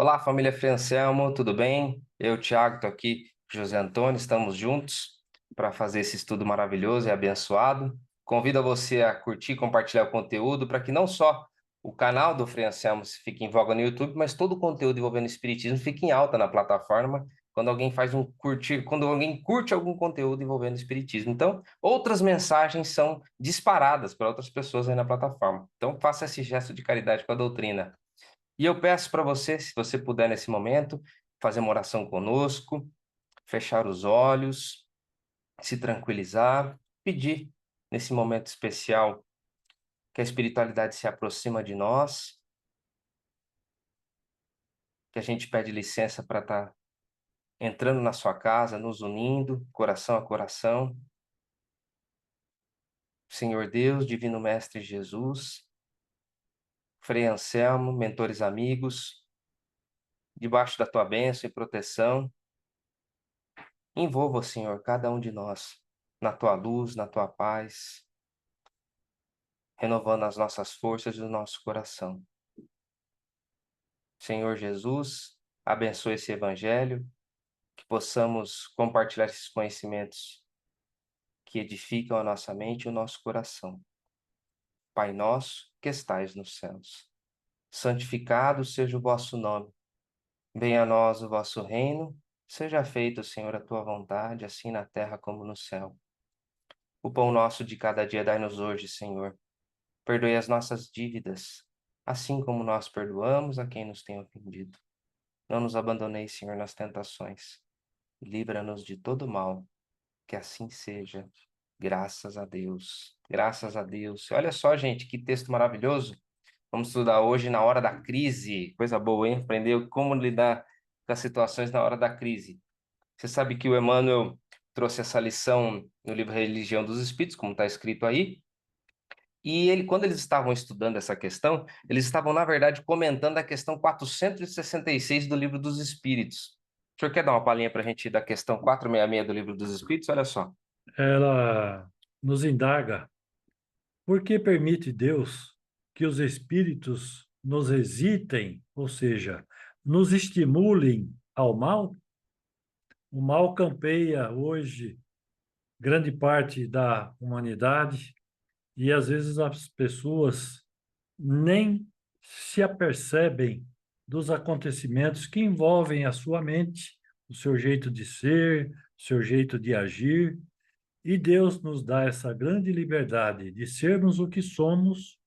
Olá, família Frei Anselmo, tudo bem? Eu, Thiago, estou aqui, José Antônio, estamos juntos para fazer esse estudo maravilhoso e abençoado. Convido você a curtir e compartilhar o conteúdo para que não só o canal do Frei Anselmo fique em voga no YouTube, mas todo o conteúdo envolvendo o Espiritismo fique em alta na plataforma quando alguém curte algum conteúdo envolvendo o Espiritismo. Então, outras mensagens são disparadas para outras pessoas aí na plataforma. Então, faça esse gesto de caridade com a doutrina. E eu peço para você, se você puder nesse momento, fazer uma oração conosco, fechar os olhos, se tranquilizar, pedir nesse momento especial que a espiritualidade se aproxima de nós, que a gente pede licença para estar entrando na sua casa, nos unindo, coração a coração. Senhor Deus, Divino Mestre Jesus, Frei Anselmo, mentores amigos, debaixo da tua bênção e proteção, envolva, Senhor, cada um de nós na tua luz, na tua paz, renovando as nossas forças e o nosso coração. Senhor Jesus, abençoe esse evangelho, que possamos compartilhar esses conhecimentos que edificam a nossa mente e o nosso coração. Pai nosso, que estais nos céus, santificado seja o vosso nome. Venha a nós o vosso reino, seja feita, Senhor, a tua vontade, assim na terra como no céu. O pão nosso de cada dia dai-nos hoje, Senhor. Perdoe as nossas dívidas, assim como nós perdoamos a quem nos tem ofendido. Não nos abandoneis, Senhor, nas tentações. Livra-nos de todo mal, que assim seja. Graças a Deus. Graças a Deus. Olha só, gente, que texto maravilhoso. Vamos estudar hoje na hora da crise. Coisa boa, hein? Aprender como lidar com as situações na hora da crise. Você sabe que o Emmanuel trouxe essa lição no livro Religião dos Espíritos, como está escrito aí. E quando eles estavam estudando essa questão, eles estavam, na verdade, comentando a questão 466 do Livro dos Espíritos. O senhor quer dar uma palhinha para a gente da questão 466 do Livro dos Espíritos? Olha só. Ela nos indaga por que permite Deus que os espíritos nos hesitem, ou seja, nos estimulem ao mal? O mal campeia hoje grande parte da humanidade e às vezes as pessoas nem se apercebem dos acontecimentos que envolvem a sua mente, o seu jeito de ser, o seu jeito de agir. E Deus nos dá essa grande liberdade de sermos o que somos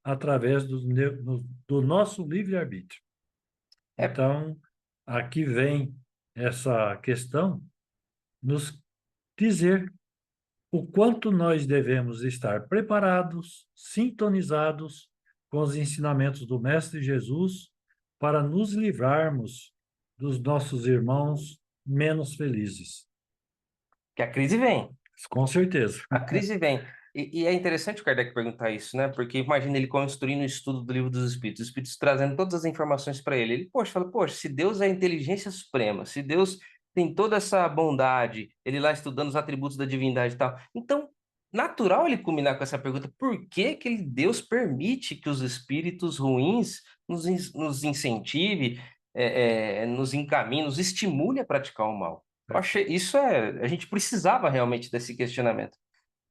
através do nosso livre-arbítrio. É, Então, aqui vem essa questão nos dizer o quanto nós devemos estar preparados, sintonizados com os ensinamentos do Mestre Jesus para nos livrarmos dos nossos irmãos menos felizes. que a crise vem. Com certeza. A crise vem. E é interessante o Kardec perguntar isso, né? Porque imagina ele construindo o estudo do Livro dos Espíritos, os Espíritos trazendo todas as informações para ele. Ele, poxa, fala, poxa, se Deus é a inteligência suprema, se Deus tem toda essa bondade, ele lá estudando os atributos da divindade e tal. Então, natural ele culminar com essa pergunta: por que que Deus permite que os espíritos ruins nos incentive, nos encaminhe, nos estimule a praticar o mal? Eu achei, a gente precisava realmente desse questionamento.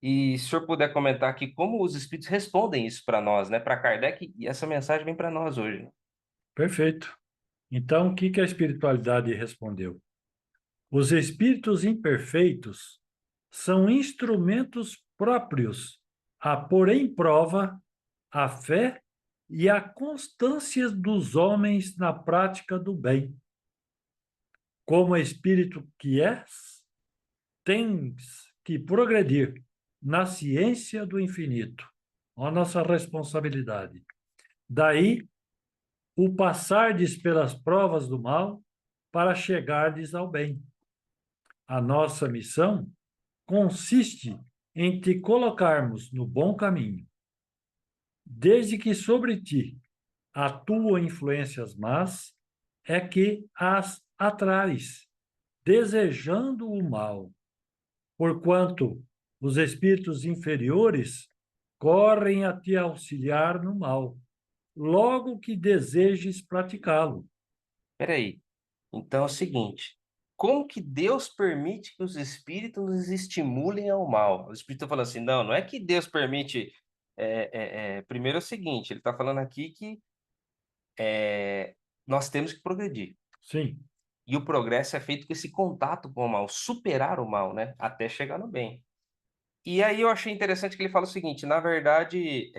E se o senhor puder comentar aqui como os espíritos respondem isso para nós, né? Para Kardec, e essa mensagem vem para nós hoje. Perfeito. Então, o que que a espiritualidade respondeu? Os espíritos imperfeitos são instrumentos próprios a pôr em prova a fé e a constância dos homens na prática do bem. Como espírito que és, tens que progredir na ciência do infinito. Ó nossa responsabilidade. Daí, o passardes pelas provas do mal para chegardes ao bem. A nossa missão consiste em te colocarmos no bom caminho. Desde que sobre ti atuam influências más, é que as atraes, desejando o mal, porquanto os espíritos inferiores correm a te auxiliar no mal, logo que desejes praticá-lo. Peraí. Então é o seguinte, como que Deus permite que os espíritos nos estimulem ao mal? O espírito está falando assim, não, não é que Deus permite. Primeiro é o seguinte, ele está falando aqui que nós temos que progredir. Sim, E o progresso é feito com esse contato com o mal, superar o mal, né? Até chegar no bem. E aí eu achei interessante que ele fala o seguinte, na verdade,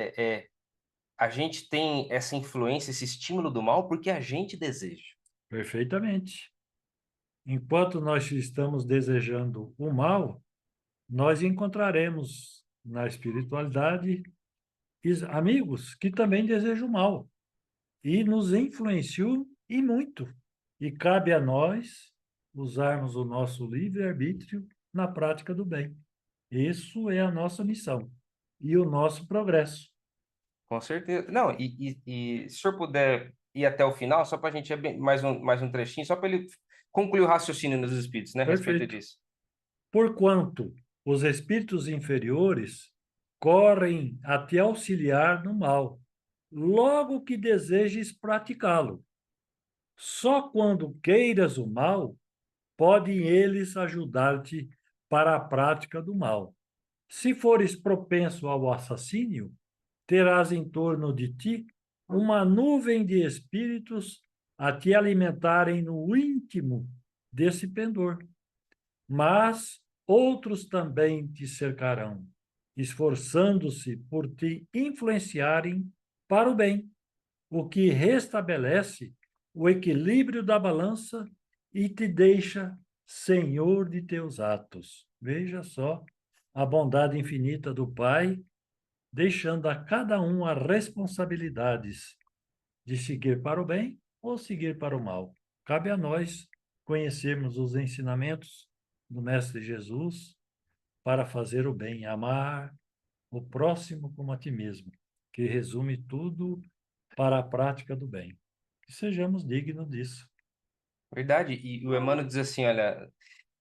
a gente tem essa influência, esse estímulo do mal porque a gente deseja. perfeitamente. Enquanto nós estamos desejando o mal, nós encontraremos na espiritualidade amigos que também desejam o mal e nos influenciam e muito. E cabe a nós usarmos o nosso livre-arbítrio na prática do bem. Isso é a nossa missão e o nosso progresso. Com certeza. Não, e se o senhor puder ir até o final, só para a gente mais um trechinho, só para ele concluir o raciocínio nos espíritos, né, a respeito Perfeito. disso. Porquanto os espíritos inferiores correm a te auxiliar no mal, logo que desejes praticá-lo. Só quando queiras o mal, podem eles ajudar-te para a prática do mal. Se fores propenso ao assassínio, terás em torno de ti uma nuvem de espíritos a te alimentarem no íntimo desse pendor. Mas outros também te cercarão, esforçando-se por te influenciarem para o bem, o que restabelece o equilíbrio da balança e te deixa senhor de teus atos. Veja só a bondade infinita do Pai, deixando a cada um as responsabilidades de seguir para o bem ou seguir para o mal. Cabe a nós conhecermos os ensinamentos do Mestre Jesus para fazer o bem, amar o próximo como a ti mesmo, que resume tudo para a prática do bem. Que sejamos dignos disso. Verdade. E o Emmanuel diz assim, olha,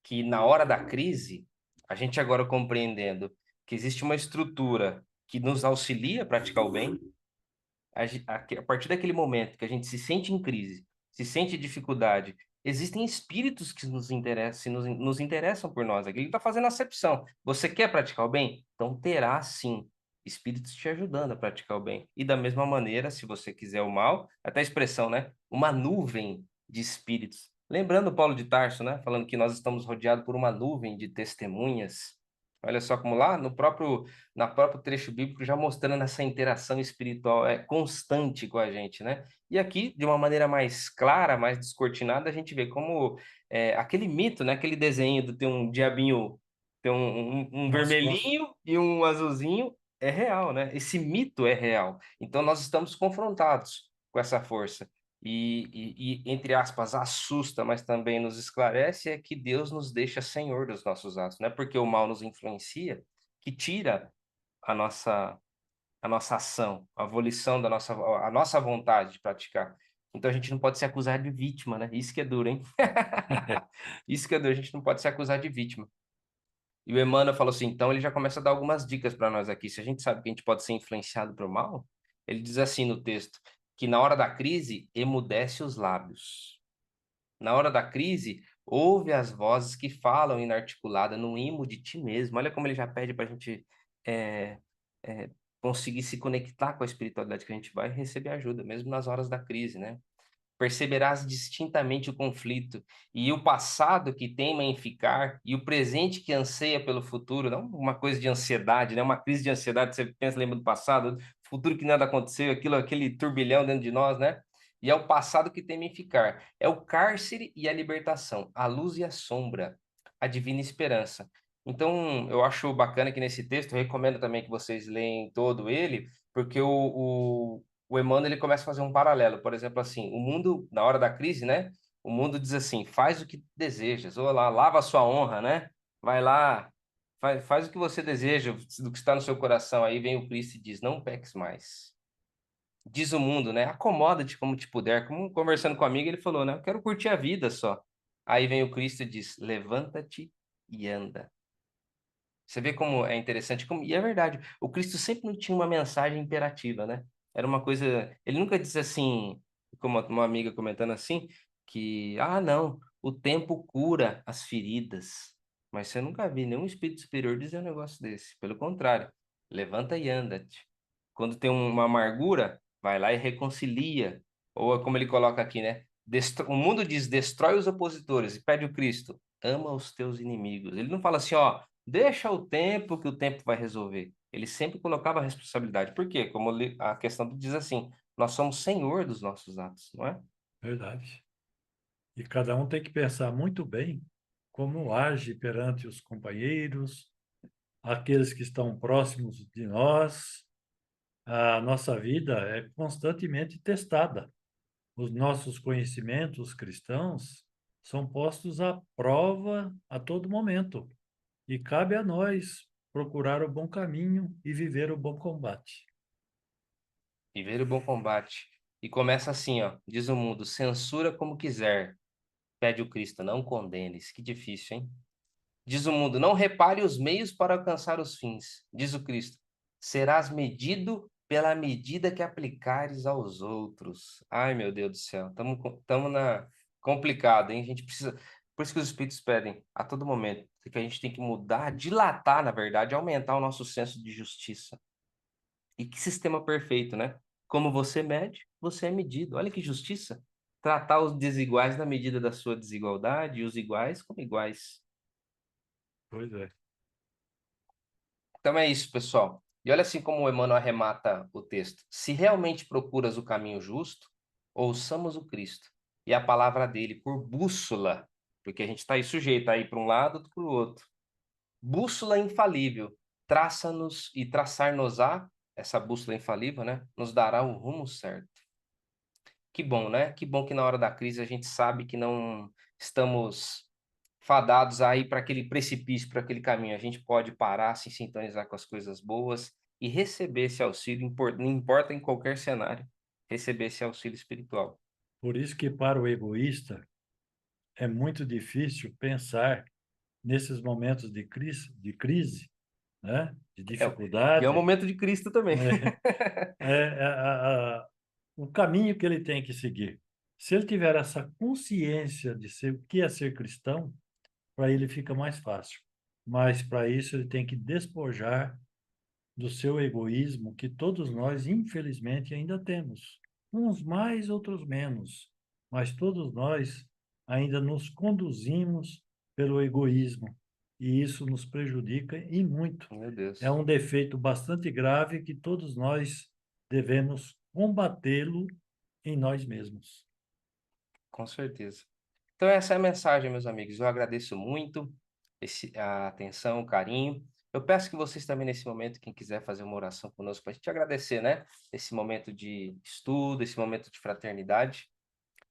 que na hora da crise, a gente agora compreendendo que existe uma estrutura que nos auxilia a praticar o bem, a partir daquele momento que a gente se sente em crise, se sente dificuldade, existem espíritos que nos interessam, nos interessam por nós. Aqui ele está fazendo acepção. Você quer praticar o bem? Então terá sim espíritos te ajudando a praticar o bem. E da mesma maneira, se você quiser o mal, até a expressão, né? Uma nuvem de espíritos. Lembrando Paulo de Tarso, né? Falando que nós estamos rodeados por uma nuvem de testemunhas. Olha só como lá no próprio na próprio trecho bíblico, já mostrando essa interação espiritual constante com a gente, né? E aqui, de uma maneira mais clara, mais descortinada, a gente vê como aquele mito, né? Aquele desenho de ter um diabinho, ter um Nas costas. vermelhinho e um azulzinho, é real, né? Esse mito é real. Então, nós estamos confrontados com essa força. Entre aspas, assusta, mas também nos esclarece, é que Deus nos deixa senhor dos nossos atos. Não é porque o mal nos influencia que tira a nossa, a nossa ação, a volição a nossa vontade de praticar. Então a gente não pode ser acusado de vítima, né? Isso que é duro, hein? Isso que é duro, a gente não pode ser acusado de vítima. E o Emmanuel falou assim, então ele já começa a dar algumas dicas para nós aqui. Se a gente sabe que a gente pode ser influenciado pelo mal, ele diz assim no texto, que na hora da crise, emudece os lábios. Na hora da crise, ouve as vozes que falam inarticulada no imo de ti mesmo. Olha como ele já pede para a gente é, é, conseguir se conectar com a espiritualidade, que a gente vai receber ajuda, mesmo nas horas da crise, né? Perceberás distintamente o conflito e o passado que teima em ficar e o presente que anseia pelo futuro, não uma coisa de ansiedade, né? Uma crise de ansiedade, você pensa, lembra do passado, futuro que nada aconteceu, aquele turbilhão dentro de nós, né? E é o passado que teima em ficar. É o cárcere e a libertação, a luz e a sombra, a divina esperança. Então, eu acho bacana que nesse texto, eu recomendo também que vocês leem todo ele, porque o Emmanuel ele começa a fazer um paralelo. Por exemplo, assim, o mundo, na hora da crise, né? O mundo diz assim: faz o que desejas, ou lá, lava a sua honra, né? Vai lá, faz o que você deseja, do que está no seu coração. Aí vem o Cristo e diz: não peques mais. Diz o mundo, né? Acomoda-te como te puder. Como conversando com um amigo, ele falou, né? Eu quero curtir a vida só. Aí vem o Cristo e diz: levanta-te e anda. Você vê como é interessante, e é verdade, o Cristo sempre não tinha uma mensagem imperativa, né? Era uma coisa, ele nunca disse assim, como uma amiga comentando assim, que, ah, não, o tempo cura as feridas. Mas você nunca viu nenhum espírito superior dizer um negócio desse. Pelo contrário, levanta e anda-te. Quando tem uma amargura, vai lá e reconcilia. Ou é como ele coloca aqui, né? O mundo diz, destrói os opositores e pede o Cristo, ama os teus inimigos. Ele não fala assim, ó, deixa o tempo que o tempo vai resolver. Ele sempre colocava a responsabilidade. Por quê? Como a questão diz assim, nós somos senhor dos nossos atos, não é? Verdade. E cada um tem que pensar muito bem como age perante os companheiros, aqueles que estão próximos de nós. A nossa vida é constantemente testada. Os nossos conhecimentos cristãos são postos à prova a todo momento. E cabe a nós procurar o bom caminho e viver o bom combate. Viver o bom combate. E começa assim, ó. Diz o mundo, censura como quiser. Pede o Cristo, não condenes. Que difícil, hein? Diz o mundo, não repare os meios para alcançar os fins. Diz o Cristo, serás medido pela medida que aplicares aos outros. Ai, meu Deus do céu. Estamos na complicado, hein? A gente precisa. Por isso que os Espíritos pedem a todo momento que a gente tem que mudar, dilatar, na verdade, aumentar o nosso senso de justiça. E que sistema perfeito, né? Como você mede, você é medido. Olha que justiça. Tratar os desiguais na medida da sua desigualdade e os iguais como iguais. Pois é. Então é isso, pessoal. E olha assim como o Emmanuel arremata o texto. Se realmente procuras o caminho justo, ouçamos o Cristo e a palavra dele por bússola, porque a gente está aí sujeito a ir para um lado ou para o outro. Bússola infalível, traça-nos e traçar-nos-á, essa bússola infalível, né? Nos dará o rumo certo. Que bom, né? Que bom que na hora da crise a gente sabe que não estamos fadados a ir para aquele precipício, para aquele caminho. A gente pode parar, se sintonizar com as coisas boas e receber esse auxílio, não importa em qualquer cenário, receber esse auxílio espiritual. Por isso que para o egoísta é muito difícil pensar nesses momentos de crise, né? De É, e é o dificuldade, momento de Cristo também. é o caminho que ele tem que seguir. Se ele tiver essa consciência de ser o que é ser cristão, para ele fica mais fácil. Mas para isso ele tem que despojar do seu egoísmo que todos nós, infelizmente, ainda temos. Uns mais, outros menos, mas todos nós ainda nos conduzimos pelo egoísmo e isso nos prejudica e muito. Meu É Deus, um defeito bastante grave que todos nós devemos combatê-lo em nós mesmos. com certeza. Então essa é a mensagem, meus amigos. Eu agradeço muito a atenção, o carinho. Eu peço que vocês também, nesse momento, quem quiser fazer uma oração conosco, para a gente agradecer, né? Esse momento de estudo, esse momento de fraternidade.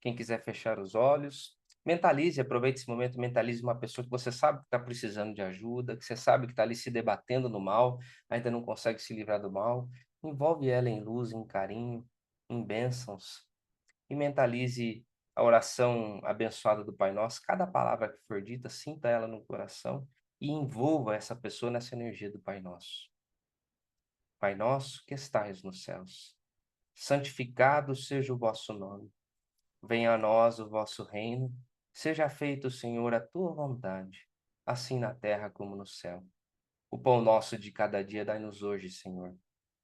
Quem quiser fechar os olhos, mentalize, aproveite esse momento, mentalize uma pessoa que você sabe que está precisando de ajuda, que você sabe que está ali se debatendo no mal, ainda não consegue se livrar do mal. Envolve ela em luz, em carinho, em bênçãos. E mentalize a oração abençoada do Pai Nosso. Cada palavra que for dita, sinta ela no coração e envolva essa pessoa nessa energia do Pai Nosso. Pai nosso que estais nos céus, santificado seja o vosso nome. Venha a nós o vosso reino, seja feito, Senhor, a tua vontade, assim na terra como no céu. O pão nosso de cada dia dai-nos hoje, Senhor.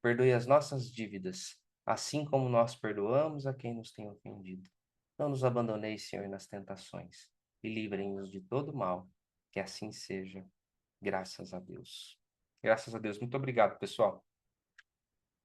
Perdoe as nossas dívidas, assim como nós perdoamos a quem nos tem ofendido. Não nos abandoneis, Senhor, nas tentações, e livre-nos de todo mal. Que assim seja. Graças a Deus. Graças a Deus. Muito obrigado, pessoal.